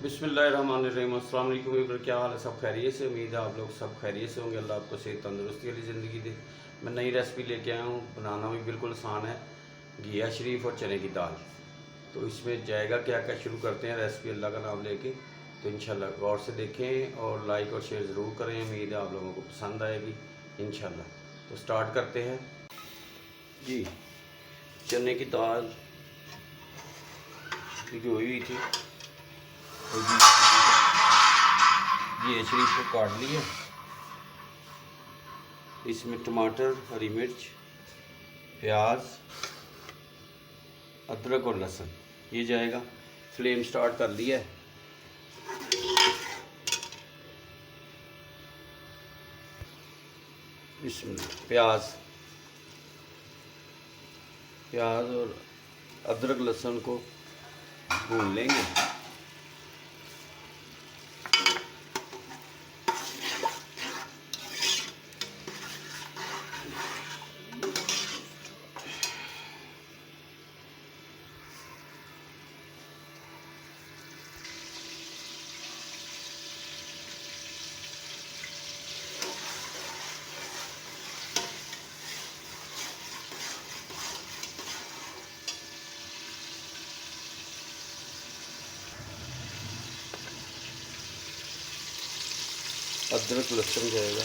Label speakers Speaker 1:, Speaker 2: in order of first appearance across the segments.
Speaker 1: बिस्मिल्लाहिर्रहमानिर्रहीम। अस्सलाम वालेकुम एवरीवन, क्या हाल है? सब खैरियत से? उम्मीद है आप लोग सब खैरियत से होंगे। अल्लाह आपको सेहत तंदुरुस्ती वाली ज़िंदगी दे। मैं नई रेसिपी लेके आया हूँ, बनाना भी बिल्कुल आसान है। घिया शरीफ और चने की दाल। तो इसमें जाएगा क्या क्या, शुरू करते हैं रेसिपी अल्लाह का नाम लेके। तो इंशाल्लाह गौर से देखें और लाइक और शेयर ज़रूर करें। उम्मीद है आप लोगों को पसंद आएगी इंशाल्लाह। तो स्टार्ट करते हैं जी। चने की दाल भिगोई हुई थी, ये शरीफ को काट लिया। इसमें टमाटर, हरी मिर्च, प्याज, अदरक और लहसुन ये जाएगा। फ्लेम स्टार्ट कर लिया है। इसमें प्याज और अदरक लहसुन को भून लेंगे। अदरक लहसुन जाएगा।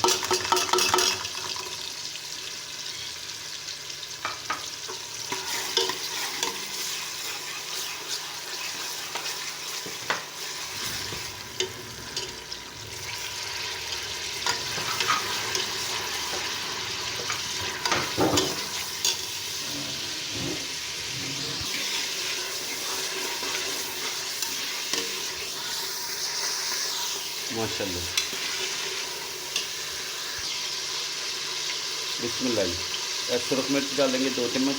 Speaker 1: माशाल्लाह, बिस्मिल्लाह। सुरख मिर्च डालेंगे 2 चम्मच,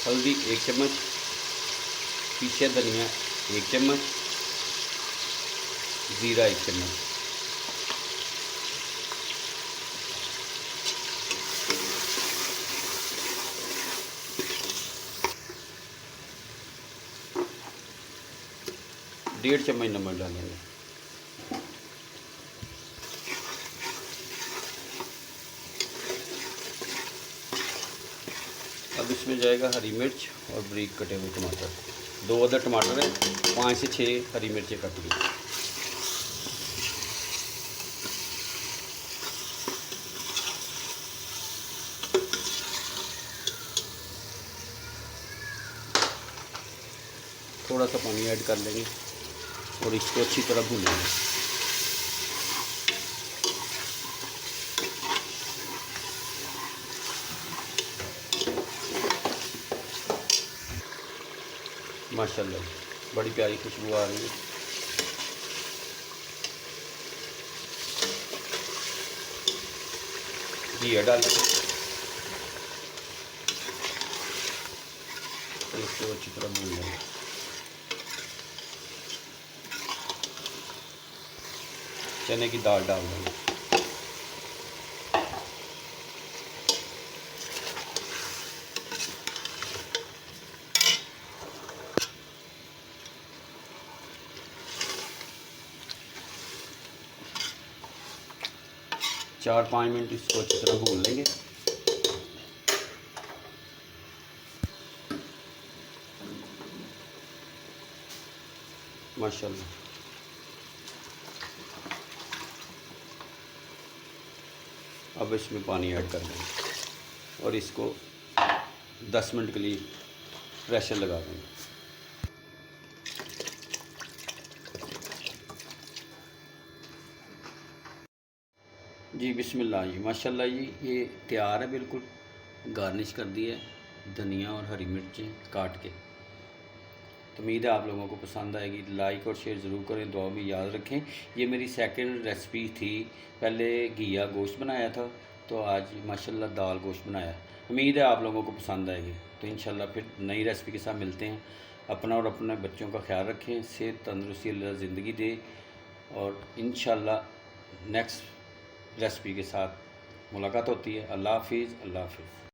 Speaker 1: हल्दी 1 चम्मच, पीछे धनिया 1 चम्मच, ज़ीरा 1 चम्मच। डेढ़ चम्मच नमक डालेंगे। अब इसमें जाएगा हरी मिर्च और बारीक कटे हुए टमाटर। 2 अदर टमाटर है, 5 से 6 हरी मिर्चें कट ली। थोड़ा सा पानी ऐड कर लेंगे और इसको अच्छी तरह भूनेंगे। माशाल्लाह, बड़ी प्यारी खुशबू आ रही है। घी डालेंगे तो इसको अच्छी तरह भून लेंगे। चने की दाल डाल देंगे। चार 5 मिनट इसको अच्छी तरह भून लेंगे। माशाल्लाह, अब इसमें पानी ऐड कर देंगे और इसको 10 मिनट के लिए प्रेशर लगा देंगे। जी बिस्मिल्लाह जी, माशाल्लाह जी, ये तैयार है बिल्कुल। गार्निश कर दी है धनिया और हरी मिर्चें काट के। तो उम्मीद है आप लोगों को पसंद आएगी। लाइक और शेयर ज़रूर करें, दुआ में याद रखें। ये मेरी सेकंड रेसिपी थी। पहले घिया गोश्त बनाया था, तो आज माशाल्लाह दाल गोश्त बनाया। उम्मीद है आप लोगों को पसंद आएगी। तो इंशाल्लाह फिर नई रेसिपी के साथ मिलते हैं। अपना और अपने बच्चों का ख्याल रखें। सेहत तंदुरुस्ती अल्लाह ज़िंदगी दे। और इंशाल्लाह नेक्स्ट रेसिपी के साथ मुलाकात होती है। अल्लाह हाफिज़, अल्लाह हाफिज़।